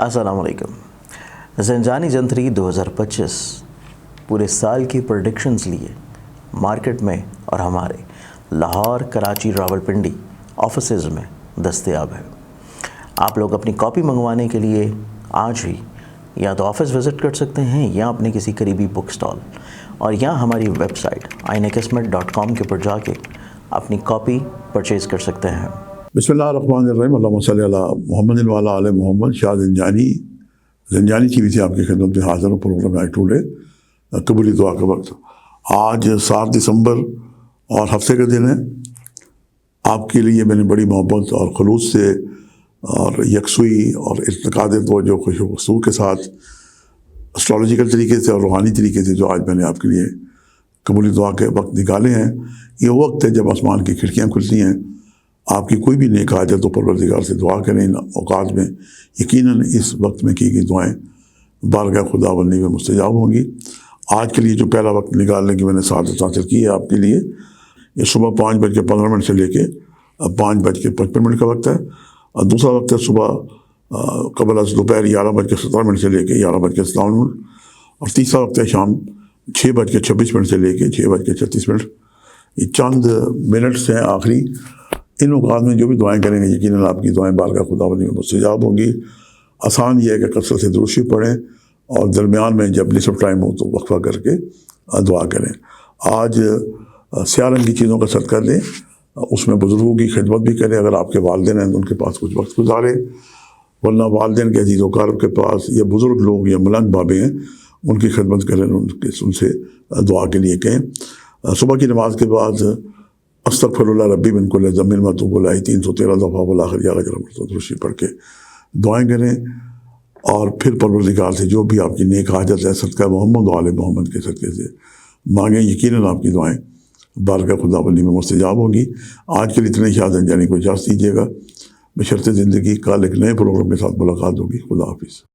अस्सलाम वालेकुम। ज़ंजानी जंतरी 2025 पूरे साल की प्रेडिक्शंस लिए मार्केट में और हमारे लाहौर, कराची, रावलपिंडी ऑफिसेज़ में दस्तयाब है। आप लोग अपनी कॉपी मंगवाने के लिए आज ही या तो ऑफ़िस विज़िट कर सकते हैं या अपने किसी करीबी बुक स्टॉल और या हमारी वेबसाइट ainakismat.com के ऊपर जाके अपनी कॉपी परचेज़ कर सकते हैं। बिस्मिल्लाहिर्रहमानिर्रहीम, अल्लाहुम्मा सल्ली अला मुहम्मद व अला आले मोहम्मद। शाह ज़ंजानी की भी से आपकी खिदमत में हाज़िर हूँ। प्रोग्राम है टुडे कबूली दुआ का वक्त। आज 7 दिसंबर और हफ्ते का दिन है। आपके लिए मैंने बड़ी मोहब्बत और खलूस से और यकसुई और इत्तेकाद तवज्जो खुशू के साथ एस्ट्रोलॉजिकल तरीके से और रूहानी तरीके से जो आज मैंने आपके लिए कबूली दुआ के वक्त निकाले हैं, ये वक्त है जब आसमान की खिड़कियाँ खुलती हैं। आपकी कोई भी नेक हाजत तो परवरदिगार से दुआ करें। इन औकात में यकीनन इस वक्त में की गई दुआएं बारगाह खुदाबंदी में मुस्तजाब होंगी। आज के लिए जो पहला वक्त निकालने की मैंने सादत हासिल की है आपके लिए, ये सुबह 5:15 से लेके 5:55 का वक्त है। और दूसरा वक्त है सुबह कबल दोपहर 11:17 से लेके 11:57। और तीसरा वक्त है शाम 6:26 से लेके 6:36। ये चंद मिनट्स हैं आखिरी। इन औकात में जो भी दुआएं करेंगे यकीनन आपकी दुआएं बारगाह खुदाबंदी में मुस्तजाब होंगी। आसान ये है कि कसरत से दुरूशी पढ़ें और दरमियान में जब निसफ टाइम हो तो वक्फा करके दुआ करें। आज स्याह रंग की चीज़ों का सदका दें, उसमें बुज़ुर्गों की खिदमत भी करें। अगर आपके वालिदैन हैं तो उनके पास कुछ वक्त गुजारें, वरना वालिदैन के अजीज़ वकार के पास या बुज़ुर्ग लोग या मलंग बाबे हैं उनकी खिदमत करें, उनसे दुआ के लिए कहें। सुबह की नमाज के बाद अस्तगफिरुल्लाह रब्बी मिन कुल्लि ज़ंबिन व अतूबु इलैहि 313 दफ़ा वल आखिर या दुरूशी पढ़ के दुआएं करें। और फिर परवरदिगार से जो भी आपकी नेक हाजत है सदका मोहम्मद व आले मोहम्मद के सदक़े से मांगें। यकीनन आपकी दुआएं बारगाह खुदाबंदी में मुस्तजाब होंगी। आज के लिए इतने शाह ज़ंजानी को इजाज़त दीजिएगा। बशर्ते ज़िंदगी कल एक नए प्रोग्राम के साथ मुलाकात होगी। खुदा हाफिज़।